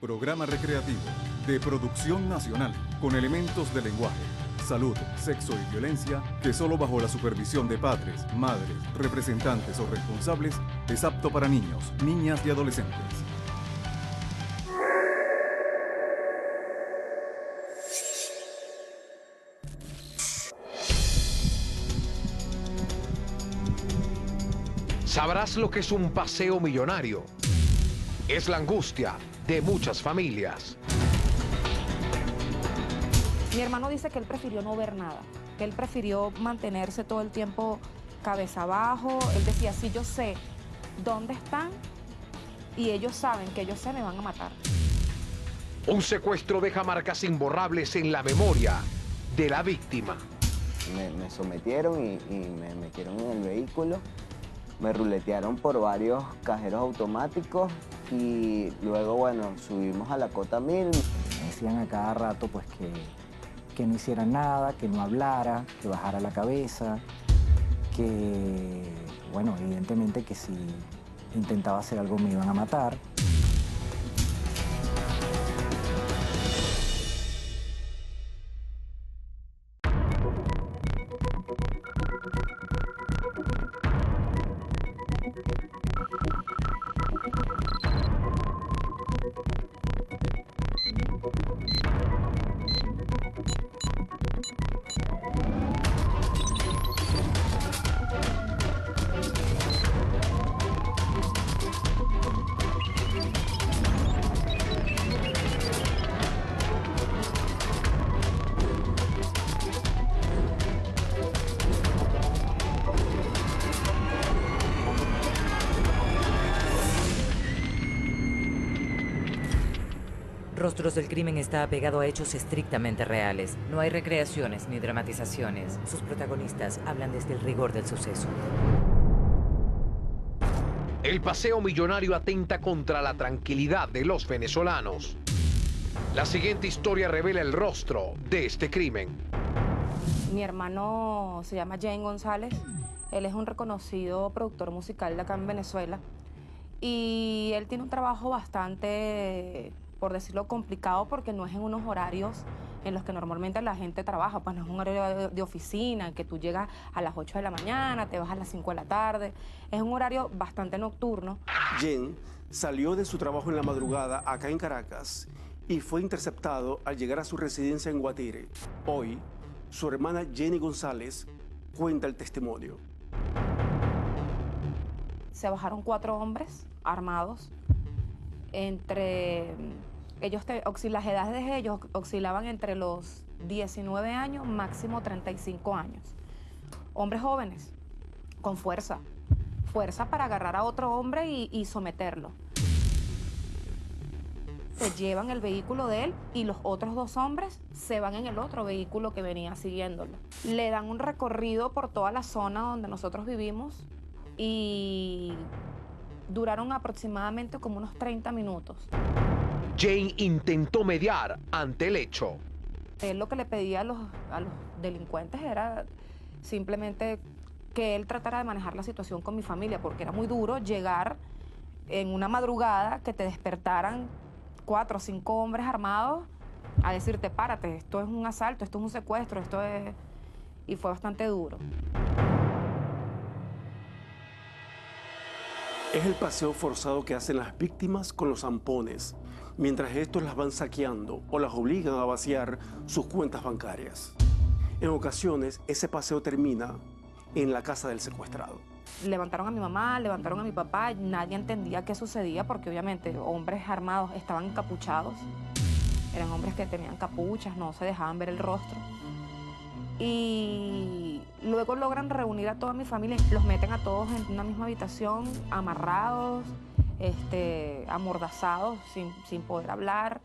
Programa recreativo de producción nacional con elementos de lenguaje, salud, sexo y violencia que solo bajo la supervisión de padres, madres, representantes o responsables es apto para niños, niñas y adolescentes. Sabrás lo que es un paseo millonario. Es la angustia de muchas familias. Mi hermano dice que él prefirió no ver nada, que él prefirió mantenerse todo el tiempo cabeza abajo. Él decía, si yo sé dónde están y ellos saben que yo sé, me van a matar. Un secuestro deja marcas imborrables en la memoria de la víctima. Me sometieron y me metieron en el vehículo. Me ruletearon por varios cajeros automáticos y luego, bueno, subimos a la cota 1000. Me decían a cada rato pues que no hiciera nada, que no hablara, que bajara la cabeza, que, bueno, evidentemente que si intentaba hacer algo me iban a matar. Rostros del Crimen está apegado a hechos estrictamente reales. No hay recreaciones ni dramatizaciones. Sus protagonistas hablan desde el rigor del suceso. El paseo millonario atenta contra la tranquilidad de los venezolanos. La siguiente historia revela el rostro de este crimen. Mi hermano se llama Jane González. Él es un reconocido productor musical de acá en Venezuela. Y él tiene un trabajo bastante, por decirlo, complicado, porque no es en unos horarios en los que normalmente la gente trabaja. Pues no es un horario de oficina, en que tú llegas a las 8 de la mañana, te vas a las 5 de la tarde. Es un horario bastante nocturno. Jen salió de su trabajo en la madrugada acá en Caracas y fue interceptado al llegar a su residencia en Guatire. Hoy, su hermana Jenny González cuenta el testimonio. Se bajaron 4 hombres armados. Entre ellos, las edades de ellos oscilaban entre los 19 años, máximo 35 años. Hombres jóvenes, con fuerza. Fuerza para agarrar a otro hombre y someterlo. Se llevan el vehículo de él y los otros 2 hombres se van en el otro vehículo que venía siguiéndolo. Le dan un recorrido por toda la zona donde nosotros vivimos y duraron aproximadamente como unos 30 minutos. Jane intentó mediar ante el hecho. Él lo que le pedía a los delincuentes era simplemente que él tratara de manejar la situación con mi familia, porque era muy duro llegar en una madrugada, que te despertaran 4 o 5 hombres armados a decirte, párate, esto es un asalto, esto es un secuestro, esto es... Y fue bastante duro. Es el paseo forzado que hacen las víctimas con los zampones, mientras estos las van saqueando o las obligan a vaciar sus cuentas bancarias. En ocasiones, ese paseo termina en la casa del secuestrado. Levantaron a mi mamá, levantaron a mi papá, nadie entendía qué sucedía porque obviamente hombres armados estaban encapuchados. Eran hombres que tenían capuchas, no se dejaban ver el rostro. Y luego logran reunir a toda mi familia, los meten a todos en una misma habitación, amarrados, amordazados, sin poder hablar.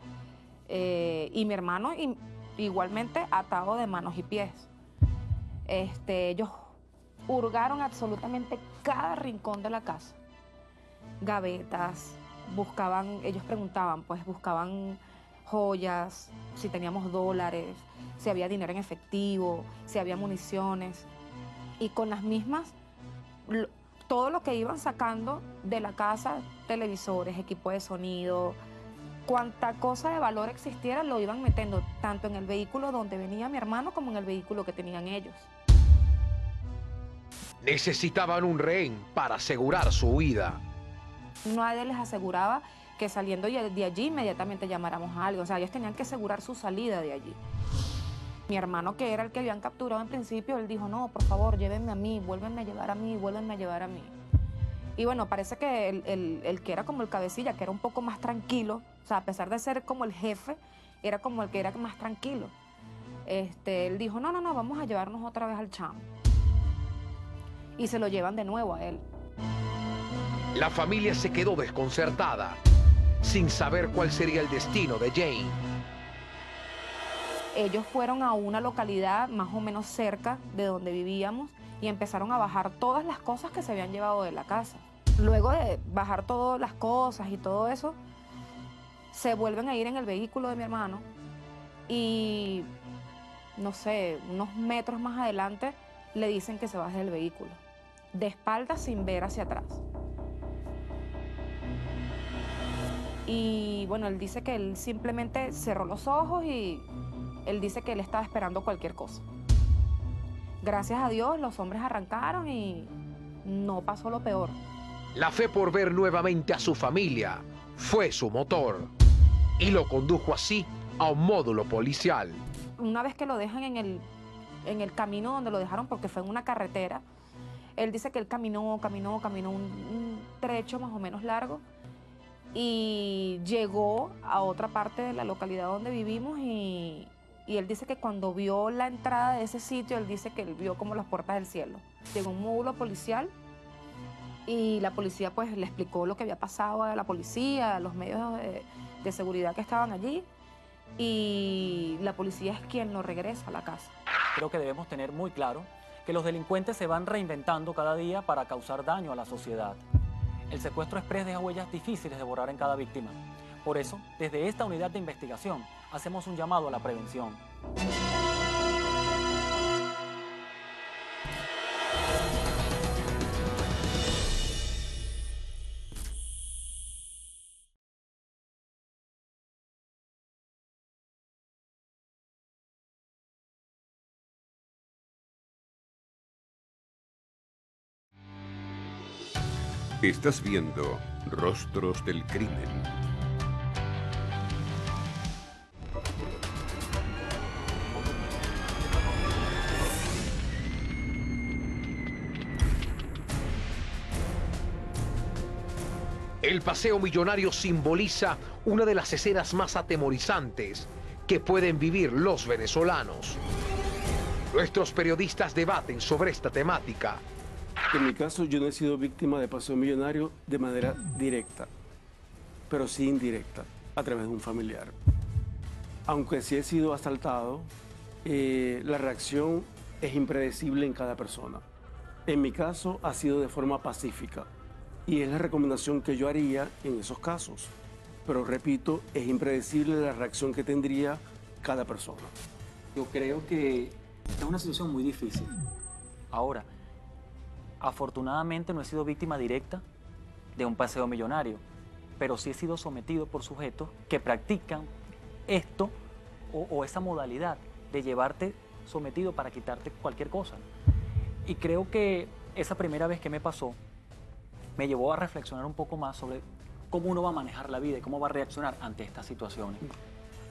Y mi hermano igualmente atado de manos y pies. Ellos hurgaron absolutamente cada rincón de la casa. Gavetas, ellos preguntaban, pues buscaban joyas, si teníamos dólares, si había dinero en efectivo, si había municiones. Y con las mismas, todo lo que iban sacando de la casa, televisores, equipo de sonido, cuanta cosa de valor existiera lo iban metiendo tanto en el vehículo donde venía mi hermano como en el vehículo que tenían ellos. Necesitaban un rehén para asegurar su huida. Nadie les aseguraba que saliendo de allí inmediatamente llamáramos a alguien. O sea, ellos tenían que asegurar su salida de allí. Mi hermano, que era el que habían capturado en principio, él dijo, no, por favor, llévenme a mí, vuélvenme a llevar a mí, vuélvenme a llevar a mí. Y bueno, parece que el que era como el cabecilla, que era un poco más tranquilo, o sea, a pesar de ser como el jefe, era como el que era más tranquilo. Él dijo, no, vamos a llevarnos otra vez al chamo. Y se lo llevan de nuevo a él. La familia se quedó desconcertada, sin saber cuál sería el destino de Jane. Ellos fueron a una localidad más o menos cerca de donde vivíamos y empezaron a bajar todas las cosas que se habían llevado de la casa. Luego de bajar todas las cosas y todo eso, se vuelven a ir en el vehículo de mi hermano y, no sé, unos metros más adelante le dicen que se baje del vehículo, de espaldas sin ver hacia atrás. Y bueno, él dice que él simplemente cerró los ojos y él dice que él estaba esperando cualquier cosa. Gracias a Dios, los hombres arrancaron y no pasó lo peor. La fe por ver nuevamente a su familia fue su motor y lo condujo así a un módulo policial. Una vez que lo dejan en el camino donde lo dejaron, porque fue en una carretera, él dice que él caminó un trecho más o menos largo y llegó a otra parte de la localidad donde vivimos y él dice que cuando vio la entrada de ese sitio, él dice que él vio como las puertas del cielo. Llegó un módulo policial y la policía pues le explicó lo que había pasado a la policía, a los medios de seguridad que estaban allí, y la policía es quien lo regresa a la casa. Creo que debemos tener muy claro que los delincuentes se van reinventando cada día para causar daño a la sociedad. El secuestro exprés deja huellas difíciles de borrar en cada víctima. Por eso, desde esta unidad de investigación, hacemos un llamado a la prevención. Estás viendo Rostros del Crimen. El paseo millonario simboliza una de las escenas más atemorizantes que pueden vivir los venezolanos. Nuestros periodistas debaten sobre esta temática. En mi caso, yo no he sido víctima de paseo millonario de manera directa, pero sí indirecta, a través de un familiar. Aunque sí he sido asaltado, la reacción es impredecible en cada persona. En mi caso, ha sido de forma pacífica y es la recomendación que yo haría en esos casos. Pero repito, es impredecible la reacción que tendría cada persona. Yo creo que es una situación muy difícil. Ahora, afortunadamente no he sido víctima directa de un paseo millonario, pero sí he sido sometido por sujetos que practican esto o esa modalidad de llevarte sometido para quitarte cualquier cosa. Y creo que esa primera vez que me pasó me llevó a reflexionar un poco más sobre cómo uno va a manejar la vida y cómo va a reaccionar ante estas situaciones.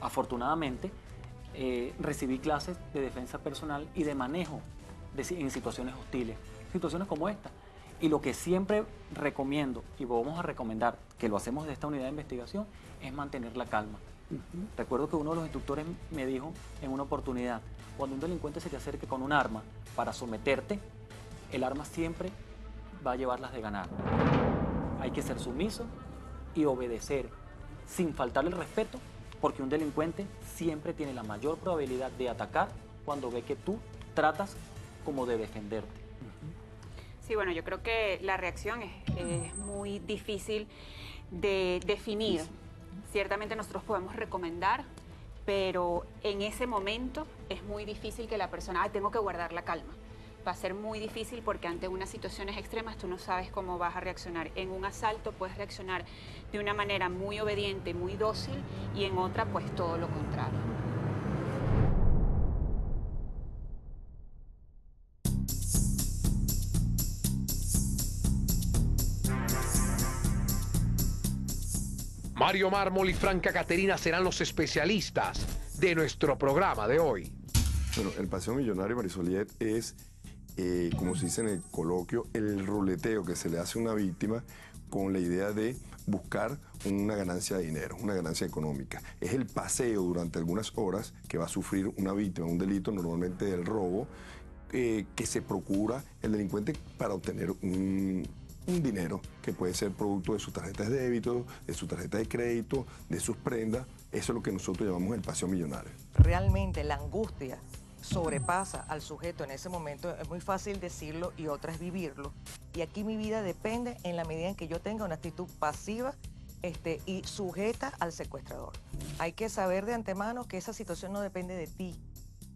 Afortunadamente, recibí clases de defensa personal y de manejo en situaciones hostiles, situaciones como esta. Y lo que siempre recomiendo, y vamos a recomendar, que lo hacemos de esta unidad de investigación, es mantener la calma. Recuerdo que uno de los instructores me dijo en una oportunidad, cuando un delincuente se te acerque con un arma para someterte, el arma siempre va a llevarlas de ganar. Hay que ser sumiso y obedecer sin faltarle el respeto, porque un delincuente siempre tiene la mayor probabilidad de atacar cuando ve que tú tratas como de defenderte. Sí, bueno, yo creo que la reacción es muy difícil de definir. Ciertamente nosotros podemos recomendar, pero en ese momento es muy difícil que la persona, tengo que guardar la calma. va a ser muy difícil porque ante unas situaciones extremas tú no sabes cómo vas a reaccionar. En un asalto puedes reaccionar de una manera muy obediente, muy dócil, y en otra pues todo lo contrario. Mario Mármol y Franca Caterina serán los especialistas de nuestro programa de hoy. Bueno, el paseo millonario, Marisoliet, es, como se dice en el coloquio, el ruleteo que se le hace a una víctima con la idea de buscar una ganancia de dinero, una ganancia económica. Es el paseo durante algunas horas que va a sufrir una víctima, un delito normalmente del robo, que se procura el delincuente para obtener un dinero que puede ser producto de sus tarjetas de débito, de su tarjeta de crédito, de sus prendas. Eso es lo que nosotros llamamos el paseo millonario. Realmente la angustia sobrepasa al sujeto en ese momento, es muy fácil decirlo y otra es vivirlo. Y aquí mi vida depende en la medida en que yo tenga una actitud pasiva y sujeta al secuestrador. Hay que saber de antemano que esa situación no depende de ti.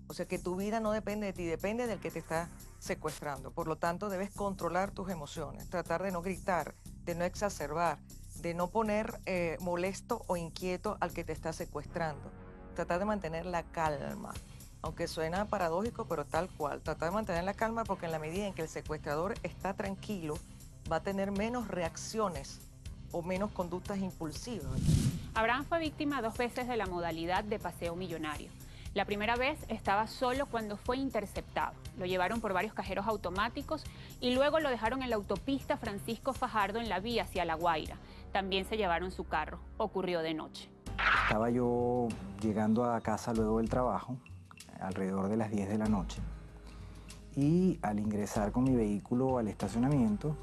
O sea, que tu vida no depende de ti, depende del que te está secuestrando. Por lo tanto, debes controlar tus emociones, tratar de no gritar, de no exacerbar, de no poner molesto o inquieto al que te está secuestrando. Tratar de mantener la calma. Aunque suena paradójico, pero tal cual. Tratar de mantener la calma porque en la medida en que el secuestrador está tranquilo, va a tener menos reacciones o menos conductas impulsivas. Abraham fue víctima 2 veces de la modalidad de paseo millonario. La primera vez estaba solo cuando fue interceptado. Lo llevaron por varios cajeros automáticos y luego lo dejaron en la autopista Francisco Fajardo en la vía hacia La Guaira. También se llevaron su carro. Ocurrió de noche. Estaba yo llegando a casa luego del trabajo, alrededor de las 10 de la noche. Y al ingresar con mi vehículo al estacionamiento,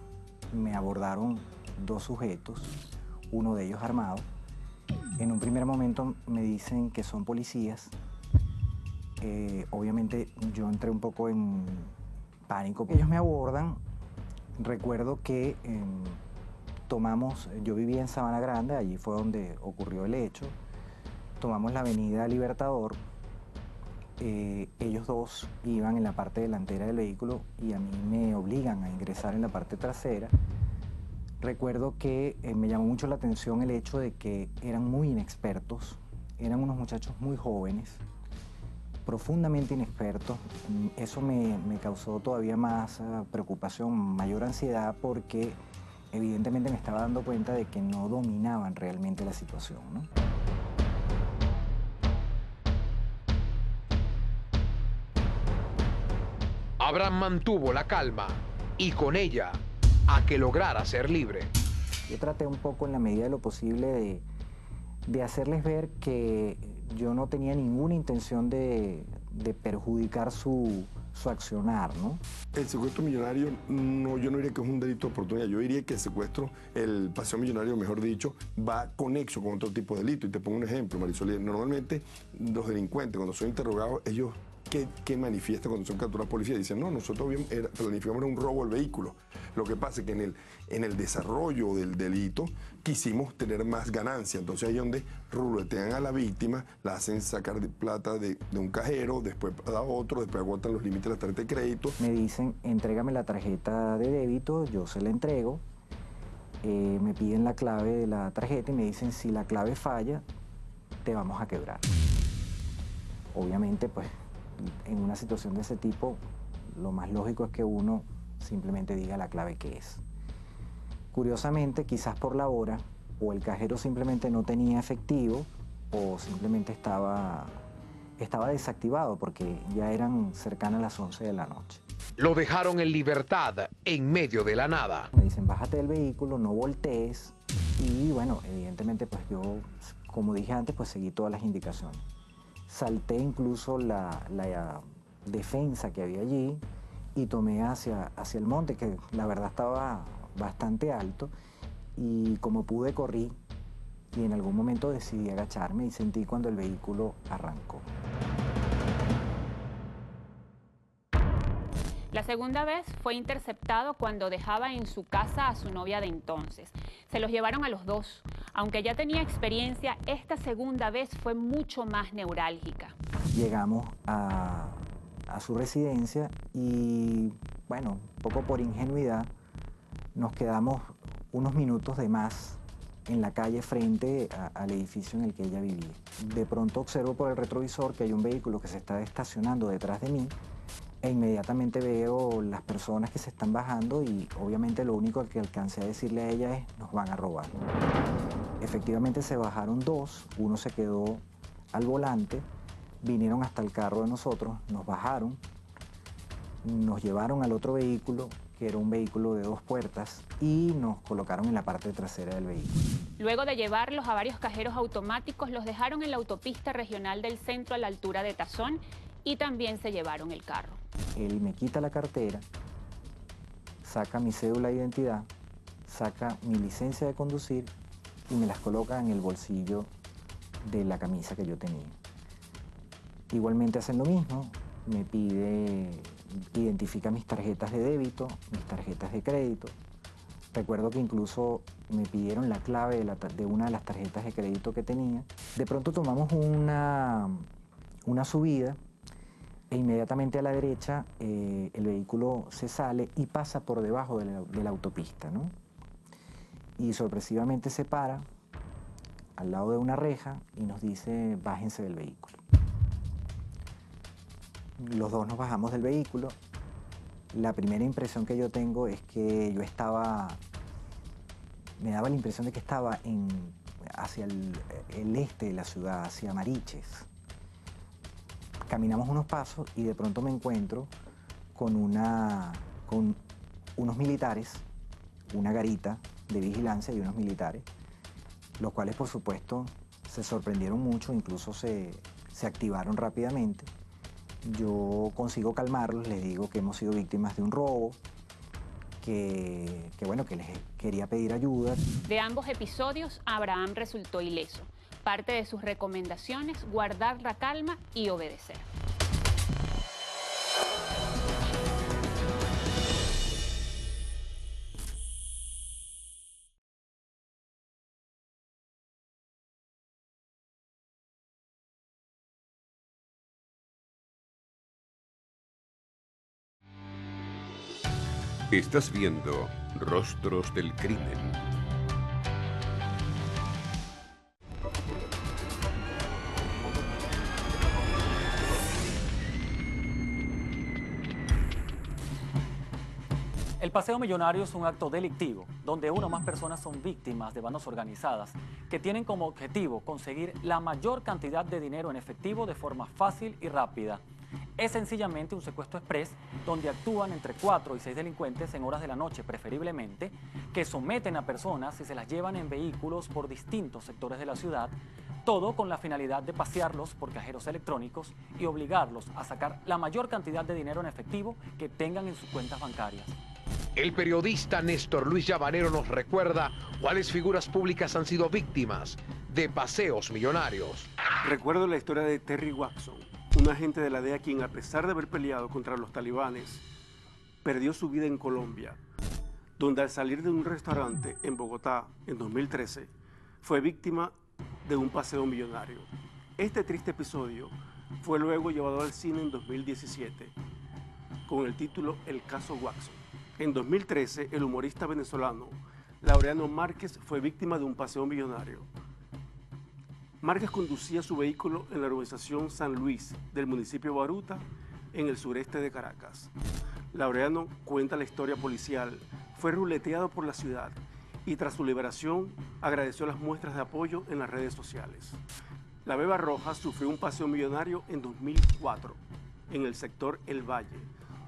me abordaron 2 sujetos, uno de ellos armado. En un primer momento me dicen que son policías. Obviamente yo entré un poco en pánico. Ellos me abordan. Recuerdo que yo vivía en Sabana Grande, allí fue donde ocurrió el hecho. Tomamos la avenida Libertador. Ellos 2 iban en la parte delantera del vehículo y a mí me obligan a ingresar en la parte trasera. Recuerdo que me llamó mucho la atención el hecho de que eran muy inexpertos, eran unos muchachos muy jóvenes, profundamente inexpertos. Eso me causó todavía más preocupación, mayor ansiedad, porque evidentemente me estaba dando cuenta de que no dominaban realmente la situación, ¿no? Abraham mantuvo la calma y con ella a que lograra ser libre. Yo traté un poco en la medida de lo posible de hacerles ver que yo no tenía ninguna intención de perjudicar su accionar, ¿no? El secuestro millonario, yo no diría que es un delito de oportunidad. Yo diría que el secuestro, el paseo millonario, mejor dicho, va conexo con otro tipo de delito. Y te pongo un ejemplo, Marisol. Normalmente los delincuentes, cuando son interrogados, ellos ¿qué manifiestan cuando son capturados por policía? Dicen, no, nosotros planificamos un robo al vehículo. Lo que pasa es que en el desarrollo del delito quisimos tener más ganancia. Entonces ahí es donde ruletean a la víctima, la hacen sacar de plata de un cajero, después a otro, después agotan los límites de la tarjeta de crédito. Me dicen, entrégame la tarjeta de débito, yo se la entrego. Me piden la clave de la tarjeta y me dicen, si la clave falla, te vamos a quebrar. Obviamente, pues, en una situación de ese tipo, lo más lógico es que uno simplemente diga la clave que es. Curiosamente, quizás por la hora, o el cajero simplemente no tenía efectivo, o simplemente estaba desactivado, porque ya eran cercanas las 11 de la noche. Lo dejaron en libertad, en medio de la nada. Me dicen, bájate del vehículo, no voltees, y bueno, evidentemente, pues yo, como dije antes, pues seguí todas las indicaciones. Salté incluso la defensa que había allí y tomé hacia el monte, que la verdad estaba bastante alto, y como pude corrí y en algún momento decidí agacharme y sentí cuando el vehículo arrancó. La segunda vez fue interceptado cuando dejaba en su casa a su novia de entonces. Se los llevaron a los 2. Aunque ya tenía experiencia, esta segunda vez fue mucho más neurálgica. Llegamos a a su residencia y, bueno, un poco por ingenuidad, nos quedamos unos minutos de más en la calle frente al edificio en el que ella vivía. De pronto observo por el retrovisor que hay un vehículo que se está estacionando detrás de mí e inmediatamente veo las personas que se están bajando y obviamente lo único que alcancé a decirle a ella es: nos van a robar. Efectivamente se bajaron dos, uno se quedó al volante, vinieron hasta el carro de nosotros, nos bajaron, nos llevaron al otro vehículo, que era un vehículo de 2 puertas, y nos colocaron en la parte trasera del vehículo. Luego de llevarlos a varios cajeros automáticos, los dejaron en la autopista regional del centro a la altura de Tazón y también se llevaron el carro. Él me quita la cartera, saca mi cédula de identidad, saca mi licencia de conducir y me las coloca en el bolsillo de la camisa que yo tenía. Igualmente hacen lo mismo, me pide, identifica mis tarjetas de débito, mis tarjetas de crédito. Recuerdo que incluso me pidieron la clave de una de las tarjetas de crédito que tenía. De pronto tomamos una subida e inmediatamente a la derecha el vehículo se sale y pasa por debajo de la autopista, ¿no? Y sorpresivamente se para al lado de una reja y nos dice: bájense del vehículo. Los dos nos bajamos del vehículo. La primera impresión que yo tengo es que yo estaba, me daba la impresión de que estaba hacia el este de la ciudad, hacia Mariches. Caminamos unos pasos y de pronto me encuentro con unos militares, una garita de vigilancia y unos militares, los cuales por supuesto se sorprendieron mucho, incluso se activaron rápidamente. Yo consigo calmarlos, les digo que hemos sido víctimas de un robo, que les quería pedir ayuda. De ambos episodios, Abraham resultó ileso. Parte de sus recomendaciones: guardar la calma y obedecer. Estás viendo Rostros del Crimen. El paseo millonario es un acto delictivo, donde una o más personas son víctimas de bandas organizadas que tienen como objetivo conseguir la mayor cantidad de dinero en efectivo de forma fácil y rápida. Es sencillamente un secuestro express donde actúan entre 4 y 6 delincuentes en horas de la noche preferiblemente, que someten a personas y se las llevan en vehículos por distintos sectores de la ciudad, todo con la finalidad de pasearlos por cajeros electrónicos y obligarlos a sacar la mayor cantidad de dinero en efectivo que tengan en sus cuentas bancarias. El periodista Néstor Luis Llavanero nos recuerda cuáles figuras públicas han sido víctimas de paseos millonarios. Recuerdo la historia de Terry Watson, un agente de la DEA quien, a pesar de haber peleado contra los talibanes, perdió su vida en Colombia, donde al salir de un restaurante en Bogotá en 2013 fue víctima de un paseo millonario. Este triste episodio fue luego llevado al cine en 2017 con el título El caso Watson. En 2013, el humorista venezolano Laureano Márquez fue víctima de un paseo millonario. Márquez conducía su vehículo en la urbanización San Luis del municipio Baruta, en el sureste de Caracas. Laureano cuenta la historia policial, fue ruleteado por la ciudad y tras su liberación agradeció las muestras de apoyo en las redes sociales. La Beba Roja sufrió un paseo millonario en 2004 en el sector El Valle,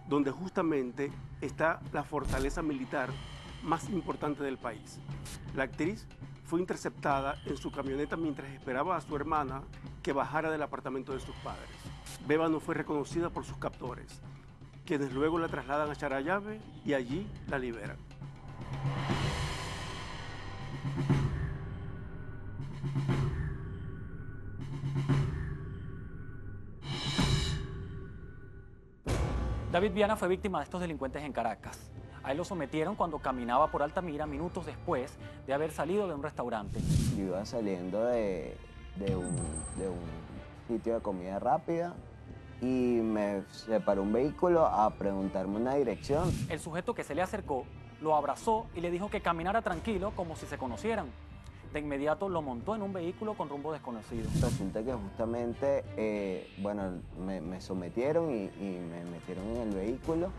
donde justamente está la fortaleza militar más importante del país. La actriz fue interceptada en su camioneta mientras esperaba a su hermana que bajara del apartamento de sus padres. Beba no fue reconocida por sus captores, quienes luego la trasladan a Charallave y allí la liberan. David Viana fue víctima de estos delincuentes en Caracas. A él lo sometieron cuando caminaba por Altamira minutos después de haber salido de un restaurante. Yo iba saliendo de un sitio de comida rápida y se paró un vehículo a preguntarme una dirección. El sujeto que se le acercó lo abrazó y le dijo que caminara tranquilo como si se conocieran. De inmediato lo montó en un vehículo con rumbo desconocido. Resulta que justamente, bueno, me sometieron y me metieron en el vehículo.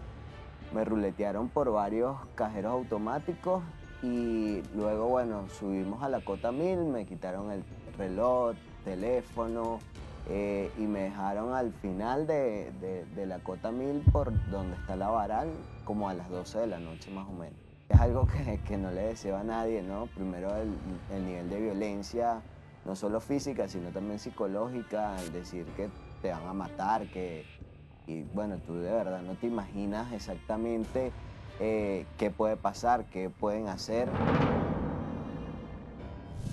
Me ruletearon por varios cajeros automáticos y luego, bueno, subimos a la Cota 1000, me quitaron el reloj, teléfono y me dejaron al final de la Cota 1000 por donde está la Varal, como a las 12 de la noche más o menos. Es algo que no le deseo a nadie, ¿no? Primero el nivel de violencia, no solo física, sino también psicológica, el decir que te van a matar, y bueno, tú de verdad no te imaginas exactamente qué puede pasar, qué pueden hacer.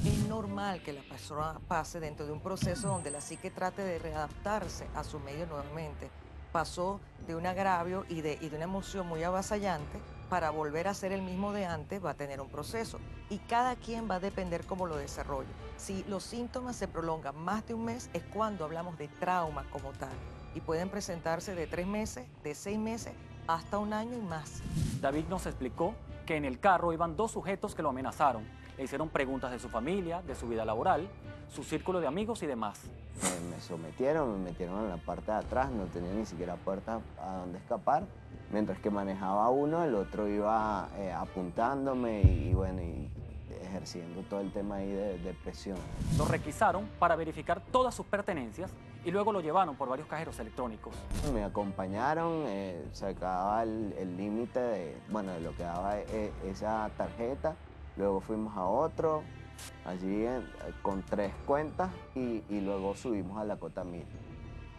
Es normal que la persona pase dentro de un proceso donde la psique trate de readaptarse a su medio nuevamente. Pasó de un agravio y de una emoción muy avasallante para volver a ser el mismo de antes, va a tener un proceso. Y cada quien va a depender cómo lo desarrolle. Si los síntomas se prolongan más de un mes, es cuando hablamos de trauma como tal. Y pueden presentarse de 3 meses, de 6 meses, hasta 1 año y más. David nos explicó que en el carro iban 2 sujetos que lo amenazaron. Le hicieron preguntas de su familia, de su vida laboral, su círculo de amigos y demás. Me sometieron, me metieron en la parte de atrás, no tenía ni siquiera puerta a donde escapar. Mientras que manejaba uno, el otro iba apuntándome y bueno, y ejerciendo todo el tema ahí de presión. Lo requisaron para verificar todas sus pertenencias y luego lo llevaron por varios cajeros electrónicos. Me acompañaron, se acababa el límite de lo que daba esa tarjeta. Luego fuimos a otro, allí con 3 cuentas y luego subimos a la Cota 1000.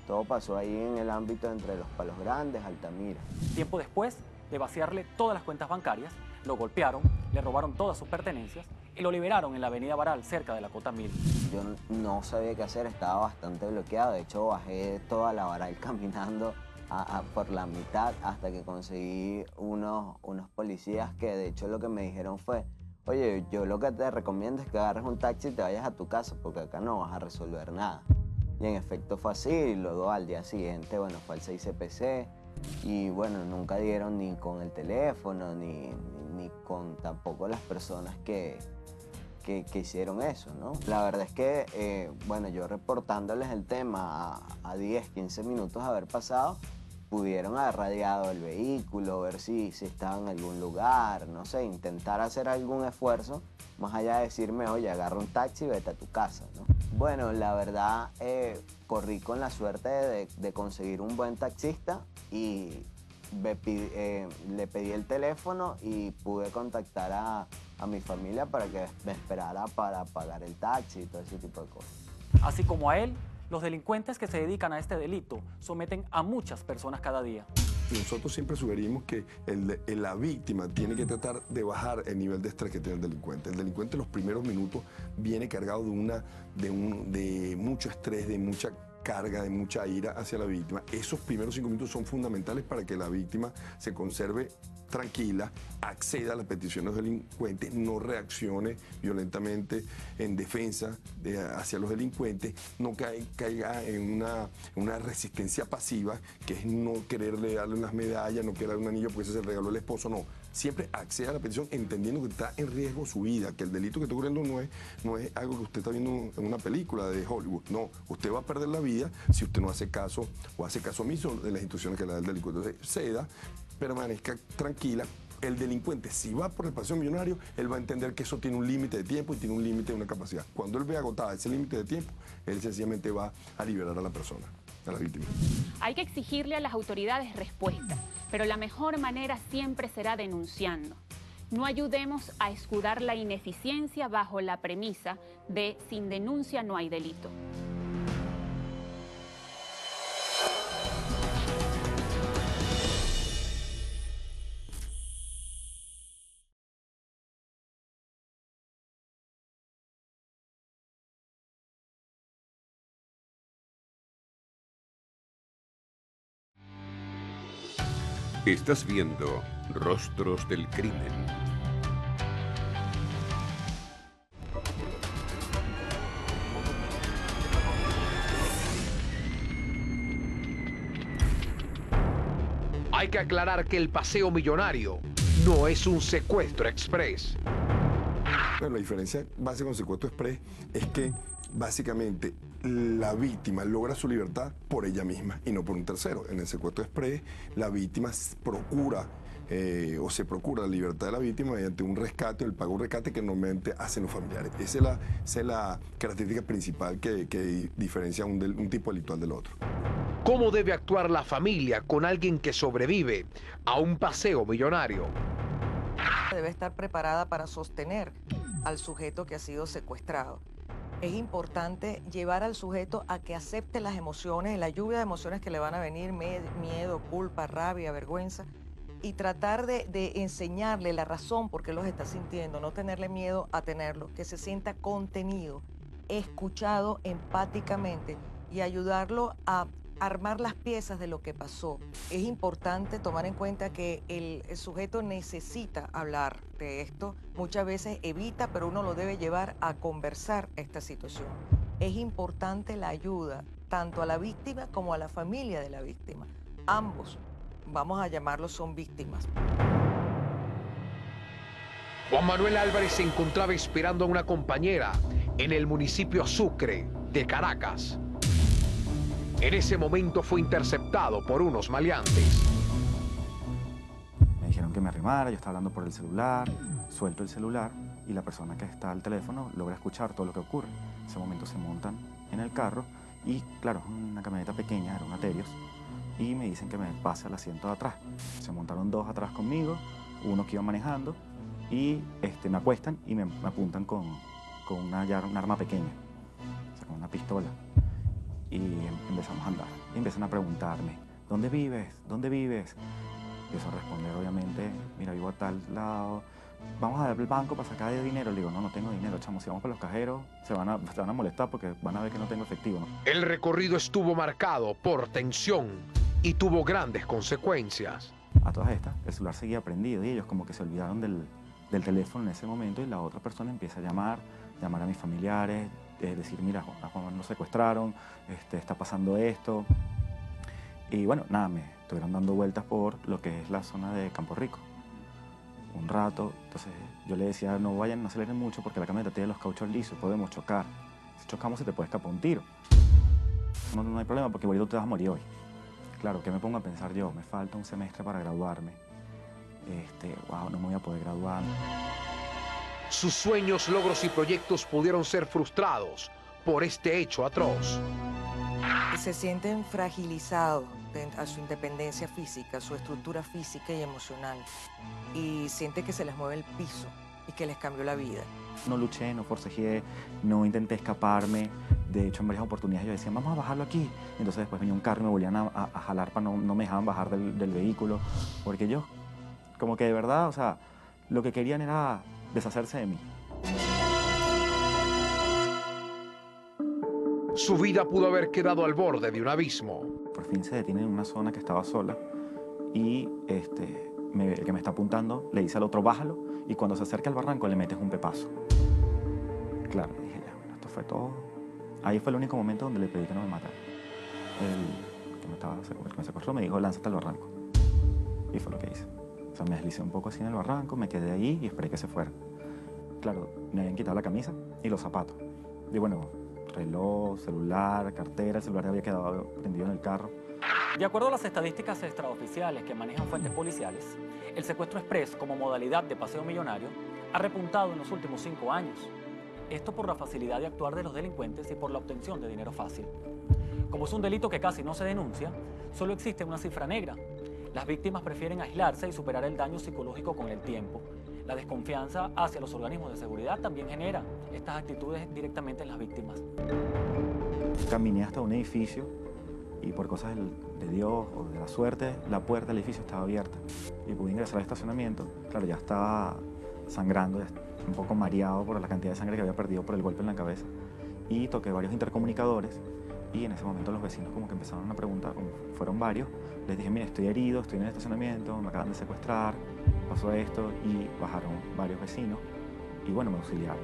Todo pasó ahí en el ámbito entre Los Palos Grandes, Altamira. Tiempo después de vaciarle todas las cuentas bancarias, lo golpearon, le robaron todas sus pertenencias y lo liberaron en la avenida Varal, cerca de la Cota 1000. Yo no sabía qué hacer, estaba bastante bloqueado. De hecho, bajé toda la Varal caminando por la mitad hasta que conseguí unos policías que de hecho lo que me dijeron fue: oye, yo lo que te recomiendo es que agarres un taxi y te vayas a tu casa porque acá no vas a resolver nada. Y en efecto fue así, y luego al día siguiente, bueno, fue al 6CPC y bueno, nunca dieron ni con el teléfono ni con tampoco las personas que hicieron eso, ¿no? La verdad es que, bueno, yo reportándoles el tema a 10, 15 minutos de haber pasado, pudieron haber radiado el vehículo, ver si estaba en algún lugar, no sé, intentar hacer algún esfuerzo, más allá de decirme, oye, agarra un taxi y vete a tu casa, ¿no? Bueno, la verdad, corrí con la suerte de conseguir un buen taxista y le pedí el teléfono y pude contactar a mi familia para que me esperara para pagar el taxi y todo ese tipo de cosas. Así como a él, los delincuentes que se dedican a este delito someten a muchas personas cada día. Nosotros siempre sugerimos que la víctima tiene que tratar de bajar el nivel de estrés que tiene el delincuente. El delincuente en los primeros minutos viene cargado de mucho estrés, de mucha carga, de mucha ira hacia la víctima. Esos primeros 5 minutos son fundamentales para que la víctima se conserve tranquila, acceda a las peticiones del delincuente, no reaccione violentamente en defensa hacia los delincuentes, no caiga en una resistencia pasiva, que es no quererle darle unas medallas, no querer un anillo porque ese se regaló el esposo, no. Siempre acceda a la petición entendiendo que está en riesgo su vida, que el delito que está ocurriendo no es algo que usted está viendo en una película de Hollywood. No, usted va a perder la vida si usted no hace caso o hace caso omiso de las instrucciones que le da el delincuente. Entonces, ceda, permanezca tranquila. El delincuente, si va por el paseo millonario, él va a entender que eso tiene un límite de tiempo y tiene un límite de una capacidad. Cuando él ve agotada ese límite de tiempo, él sencillamente va a liberar a la persona, a la víctima. Hay que exigirle a las autoridades respuesta, pero la mejor manera siempre será denunciando. No ayudemos a escudar la ineficiencia bajo la premisa de sin denuncia no hay delito. Estás viendo Rostros del Crimen. Hay que aclarar que el paseo millonario no es un secuestro express. Bueno, la diferencia básica con secuestro express es que básicamente la víctima logra su libertad por ella misma y no por un tercero. En el secuestro express, la víctima procura o se procura la libertad de la víctima mediante un rescate o el pago de un rescate que normalmente hacen los familiares. Esa es la característica principal que diferencia un tipo delictual del otro. ¿Cómo debe actuar la familia con alguien que sobrevive a un paseo millonario? Debe estar preparada para sostener al sujeto que ha sido secuestrado. Es importante llevar al sujeto a que acepte las emociones, la lluvia de emociones que le van a venir, miedo, culpa, rabia, vergüenza, y tratar de enseñarle la razón por qué los está sintiendo, no tenerle miedo a tenerlo, que se sienta contenido, escuchado empáticamente y ayudarlo a armar las piezas de lo que pasó. Es importante tomar en cuenta que el sujeto necesita hablar de esto. Muchas veces evita, pero uno lo debe llevar a conversar esta situación. Es importante la ayuda tanto a la víctima como a la familia de la víctima. Ambos, vamos a llamarlos, son víctimas. Juan Manuel Álvarez se encontraba esperando a una compañera en el municipio Sucre de Caracas. En ese momento fue interceptado por unos maleantes. Me dijeron que me arrimara, yo estaba hablando por el celular, suelto el celular y la persona que está al teléfono logra escuchar todo lo que ocurre. En ese momento se montan en el carro y, claro, es una camioneta pequeña, era una Terios, y me dicen que me pase al asiento de atrás. Se montaron dos atrás conmigo, uno que iba manejando, y me acuestan y me apuntan con un arma pequeña, o sea, con una pistola. Y empezamos a andar. Y empiezan a preguntarme, ¿dónde vives? ¿Dónde vives? Empiezo a responder, obviamente, mira, vivo a tal lado. Vamos al banco para sacar dinero. Le digo, no tengo dinero, chamo. Si vamos para los cajeros, se van a molestar porque van a ver que no tengo efectivo, ¿no? El recorrido estuvo marcado por tensión y tuvo grandes consecuencias. A todas estas, el celular seguía prendido y ellos como que se olvidaron del teléfono en ese momento y la otra persona empieza a llamar a mis familiares, decir, mira, a Juan nos secuestraron, está pasando esto. Y bueno, nada, me estuvieron dando vueltas por lo que es la zona de Campo Rico. Un rato, entonces yo le decía, no aceleren mucho porque la camioneta tiene los cauchos lisos, podemos chocar. Si chocamos se te puede escapar un tiro. No hay problema porque igualito te vas a morir hoy. Claro, ¿qué me pongo a pensar yo? Me falta un semestre para graduarme. Wow, no me voy a poder graduar. Sus sueños, logros y proyectos pudieron ser frustrados por este hecho atroz. Se sienten fragilizados a su independencia física, su estructura física y emocional. Y sienten que se les mueve el piso y que les cambió la vida. No luché, no forcejeé, no intenté escaparme. De hecho, en varias oportunidades yo decía, vamos a bajarlo aquí. Entonces después venía un carro y me volvían a jalar para no me dejaban bajar del vehículo. Porque yo, como que de verdad, o sea, lo que querían era deshacerse de mí. Su vida pudo haber quedado al borde de un abismo. Por fin se detiene en una zona que estaba sola y el que me está apuntando le dice al otro, bájalo, y cuando se acerca al barranco le metes un pepazo. Claro, dije, ya, bueno, esto fue todo. Ahí fue el único momento donde le pedí que no me matara. El que me secuestró me dijo, lánzate al barranco. Y fue lo que hice. O sea, me deslicé un poco así en el barranco, me quedé ahí y esperé que se fuera. Claro, me habían quitado la camisa y los zapatos. Y bueno, reloj, celular, cartera, el celular había quedado prendido en el carro. De acuerdo a las estadísticas extraoficiales que manejan fuentes policiales, el secuestro express como modalidad de paseo millonario ha repuntado en los últimos 5 años. Esto por la facilidad de actuar de los delincuentes y por la obtención de dinero fácil. Como es un delito que casi no se denuncia, solo existe una cifra negra. Las víctimas prefieren aislarse y superar el daño psicológico con el tiempo. La desconfianza hacia los organismos de seguridad también genera estas actitudes directamente en las víctimas. Caminé hasta un edificio y por cosas de Dios o de la suerte, la puerta del edificio estaba abierta y pude ingresar al estacionamiento. Claro, ya estaba sangrando, un poco mareado por la cantidad de sangre que había perdido por el golpe en la cabeza, y toqué varios intercomunicadores y en ese momento los vecinos como que empezaron a preguntar, como fueron varios, les dije, mira, estoy herido, estoy en el estacionamiento, me acaban de secuestrar, pasó esto, y bajaron varios vecinos y bueno, me auxiliaron.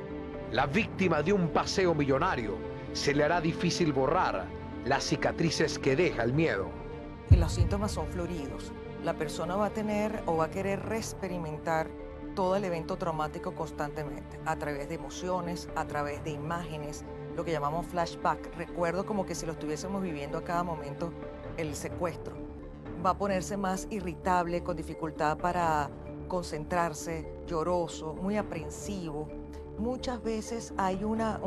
La víctima de un paseo millonario se le hará difícil borrar las cicatrices que deja el miedo. Los síntomas son floridos, la persona va a tener o va a querer reexperimentar todo el evento traumático constantemente, a través de emociones, a través de imágenes, lo que llamamos flashback. Recuerdo como que si lo estuviésemos viviendo a cada momento el secuestro. Va a ponerse más irritable, con dificultad para concentrarse, lloroso, muy aprensivo. Muchas veces hay una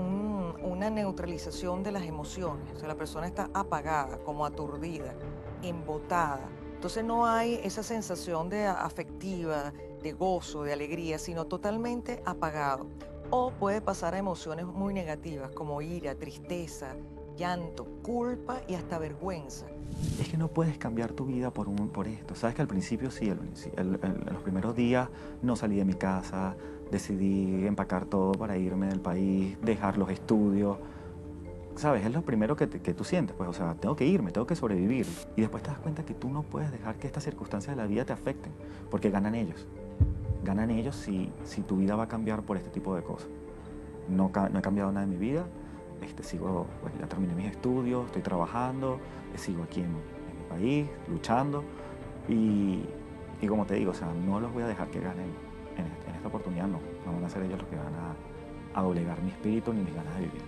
neutralización de las emociones, o sea, la persona está apagada, como aturdida, embotada. Entonces no hay esa sensación de afectiva, de gozo, de alegría, sino totalmente apagado. O puede pasar a emociones muy negativas como ira, tristeza, llanto, culpa y hasta vergüenza. Es que no puedes cambiar tu vida por esto. Sabes que al principio sí, en los primeros días no salí de mi casa, decidí empacar todo para irme del país, dejar los estudios. ¿Sabes? Es lo primero que tú sientes, pues, o sea, tengo que irme, tengo que sobrevivir. Y después te das cuenta que tú no puedes dejar que estas circunstancias de la vida te afecten, porque ganan ellos. Ganan ellos si tu vida va a cambiar por este tipo de cosas. No he cambiado nada en mi vida, sigo, pues ya terminé mis estudios, estoy trabajando, sigo aquí en mi país, luchando. Y como te digo, o sea, no los voy a dejar que ganen en esta oportunidad, no van a ser ellos los que van a doblegar mi espíritu ni mis ganas de vivir.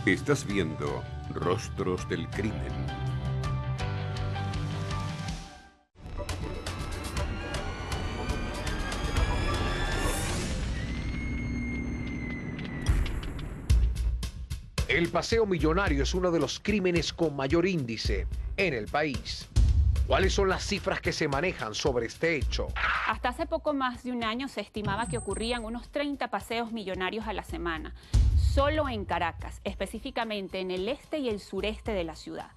Estás viendo Rostros del Crimen. El paseo millonario es uno de los crímenes con mayor índice en el país. ¿Cuáles son las cifras que se manejan sobre este hecho? Hasta hace poco más de un año se estimaba que ocurrían unos 30 paseos millonarios a la semana, solo en Caracas, específicamente en el este y el sureste de la ciudad.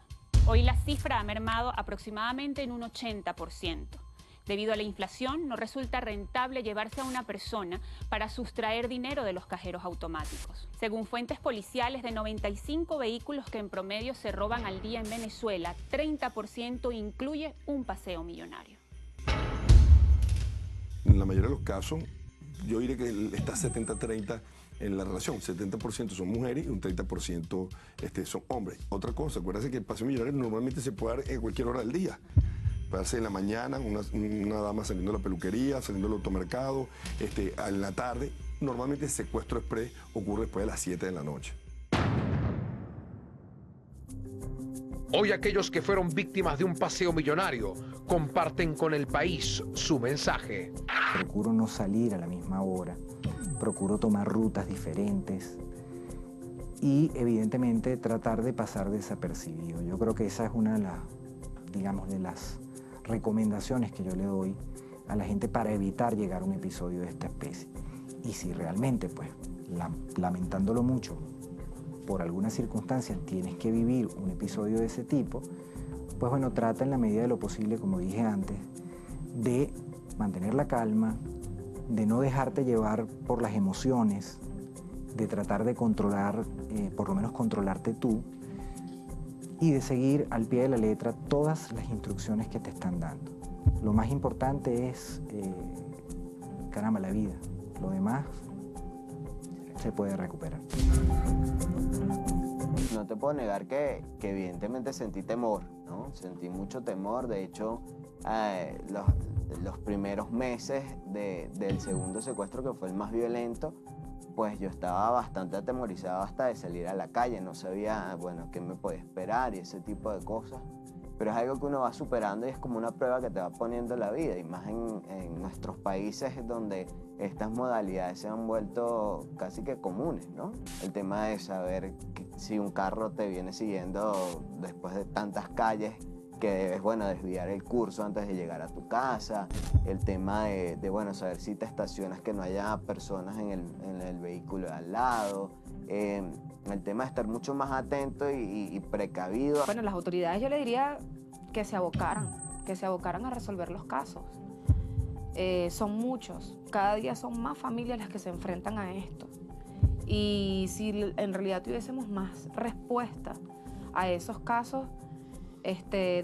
Hoy la cifra ha mermado aproximadamente en un 80%. Debido a la inflación, no resulta rentable llevarse a una persona para sustraer dinero de los cajeros automáticos. Según fuentes policiales, de 95 vehículos que en promedio se roban al día en Venezuela, 30% incluye un paseo millonario. En la mayoría de los casos, yo diría que está 70-30 en la relación. 70% son mujeres y un 30% son hombres. Otra cosa, acuérdense que el paseo millonario normalmente se puede dar en cualquier hora del día. Puede ser en la mañana, una dama saliendo de la peluquería, saliendo del automercado, en la tarde. Normalmente el secuestro express ocurre después de las 7 de la noche. Hoy aquellos que fueron víctimas de un paseo millonario comparten con el país su mensaje. Procuro no salir a la misma hora, procuro tomar rutas diferentes y evidentemente tratar de pasar desapercibido. Yo creo que esa es una de las, digamos, de las recomendaciones que yo le doy a la gente para evitar llegar a un episodio de esta especie. Y si realmente, pues, lamentándolo mucho, por alguna circunstancia tienes que vivir un episodio de ese tipo, pues bueno, trata en la medida de lo posible, como dije antes, de mantener la calma, de no dejarte llevar por las emociones, de tratar de controlar, por lo menos controlarte tú, y de seguir al pie de la letra todas las instrucciones que te están dando. Lo más importante es, caramba, la vida. Lo demás se puede recuperar. No te puedo negar que evidentemente sentí temor, ¿no? Sentí mucho temor. De hecho, los primeros meses del segundo secuestro, que fue el más violento, pues yo estaba bastante atemorizado hasta de salir a la calle. No sabía, bueno, qué me podía esperar y ese tipo de cosas. Pero es algo que uno va superando y es como una prueba que te va poniendo la vida. Y más en nuestros países donde estas modalidades se han vuelto casi que comunes, ¿no? El tema de saber si un carro te viene siguiendo después de tantas calles, que debes, bueno, desviar el curso antes de llegar a tu casa, el tema de bueno, saber si te estacionas, que no haya personas en el vehículo de al lado, el tema de estar mucho más atento y precavido. Bueno, las autoridades yo le diría que se abocaran a resolver los casos. Son muchos, cada día son más familias las que se enfrentan a esto. Y si en realidad tuviésemos más respuesta a esos casos,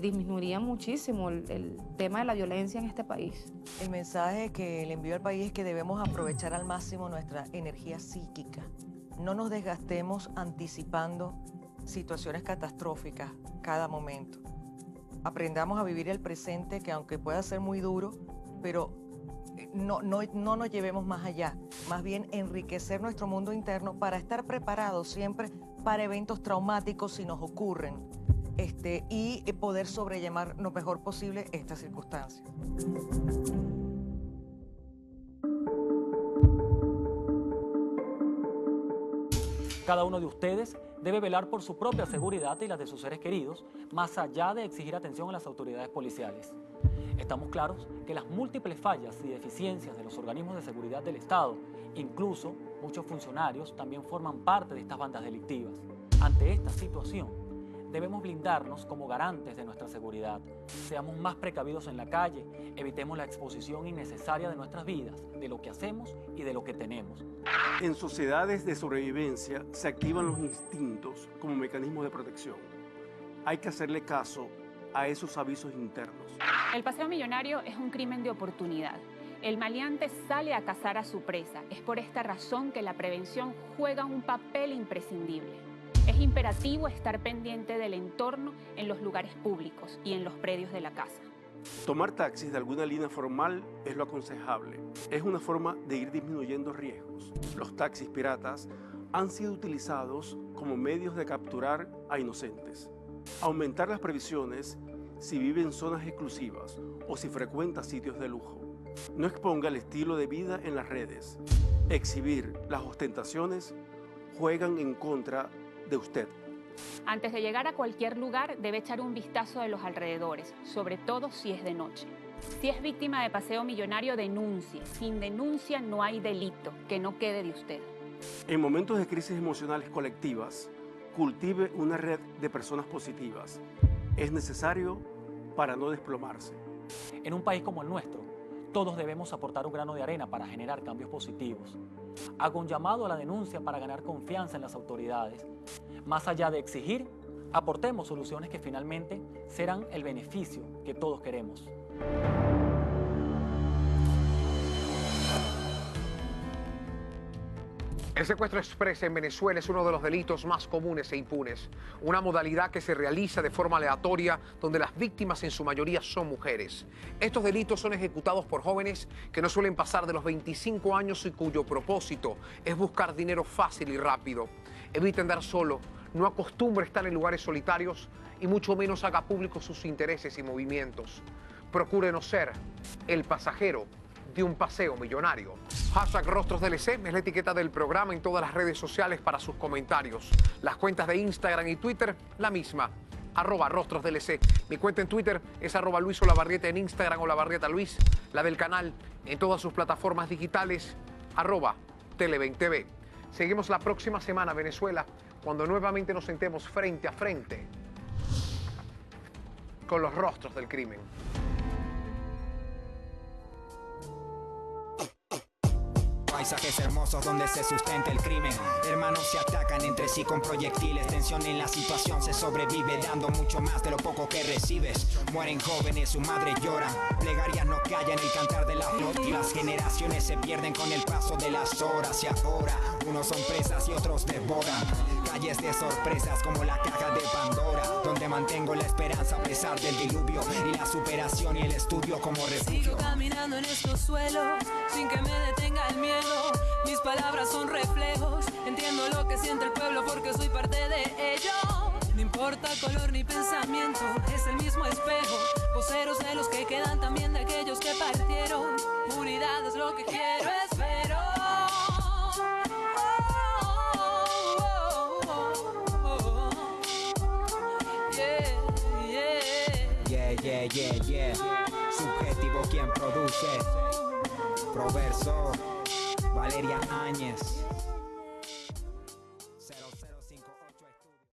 disminuiría muchísimo el tema de la violencia en este país. El mensaje que le envío al país es que debemos aprovechar al máximo nuestra energía psíquica. No nos desgastemos anticipando situaciones catastróficas cada momento. Aprendamos a vivir el presente, que aunque pueda ser muy duro, pero no nos llevemos más allá. Más bien enriquecer nuestro mundo interno para estar preparados siempre para eventos traumáticos si nos ocurren. Y poder sobrellevar lo mejor posible estas circunstancias. Cada uno de ustedes debe velar por su propia seguridad y la de sus seres queridos, más allá de exigir atención a las autoridades policiales. Estamos claros que las múltiples fallas y deficiencias de los organismos de seguridad del Estado, incluso muchos funcionarios, también forman parte de estas bandas delictivas. Ante esta situación, debemos blindarnos como garantes de nuestra seguridad. Seamos más precavidos en la calle, evitemos la exposición innecesaria de nuestras vidas, de lo que hacemos y de lo que tenemos. En sociedades de sobrevivencia se activan los instintos como mecanismo de protección. Hay que hacerle caso a esos avisos internos. El paseo millonario es un crimen de oportunidad. El maleante sale a cazar a su presa. Es por esta razón que la prevención juega un papel imprescindible. Es imperativo estar pendiente del entorno en los lugares públicos y en los predios de la casa. Tomar taxis de alguna línea formal es lo aconsejable. Es una forma de ir disminuyendo riesgos. Los taxis piratas han sido utilizados como medios de capturar a inocentes. Aumentar las previsiones si vive en zonas exclusivas o si frecuenta sitios de lujo. No exponga el estilo de vida en las redes. Exhibir las ostentaciones juegan en contra de usted. Antes de llegar a cualquier lugar, debe echar un vistazo de los alrededores, sobre todo si es de noche. Si es víctima de paseo millonario, denuncie. Sin denuncia no hay delito, que no quede de usted. En momentos de crisis emocionales colectivas, cultive una red de personas positivas. Es necesario para no desplomarse. En un país como el nuestro, todos debemos aportar un grano de arena para generar cambios positivos. Hago un llamado a la denuncia para ganar confianza en las autoridades. Más allá de exigir, aportemos soluciones que finalmente serán el beneficio que todos queremos. El secuestro express en Venezuela es uno de los delitos más comunes e impunes. Una modalidad que se realiza de forma aleatoria, donde las víctimas en su mayoría son mujeres. Estos delitos son ejecutados por jóvenes que no suelen pasar de los 25 años y cuyo propósito es buscar dinero fácil y rápido. Evite andar solo, no acostumbre estar en lugares solitarios y mucho menos haga públicos sus intereses y movimientos. Procure no ser el pasajero de un paseo millonario. #RostrosDLC es la etiqueta del programa en todas las redes sociales para sus comentarios. Las cuentas de Instagram y Twitter, la misma, @RostrosDLC. Mi cuenta en Twitter es @LuisOlavarrieta en Instagram, Olavarrieta_Luis. La del canal en todas sus plataformas digitales, @Tele20TV. Seguimos la próxima semana, Venezuela, cuando nuevamente nos sentemos frente a frente con los rostros del crimen. Paisajes hermosos donde se sustenta el crimen. Hermanos se atacan entre sí con proyectiles. Tensión en la situación, se sobrevive dando mucho más de lo poco que recibes. Mueren jóvenes, su madre llora. Plegarias no callan el cantar de la flor. Y las generaciones se pierden con el paso de las horas. Y ahora, unos son presas y otros devoran. Calles de sorpresas como la caja de Pandora, donde mantengo la esperanza a pesar del diluvio. Y la superación y el estudio como refugio. Sigo caminando en estos suelos sin que me detenga el miedo. Mis palabras son reflejos, entiendo lo que siente el pueblo porque soy parte de ello. No importa color ni pensamiento, es el mismo espejo. Voceros de los que quedan, también de aquellos que partieron. Unidad es lo que quiero, espero. Yeah. Subjetivo quien produce. Proverso. Valeria Áñez.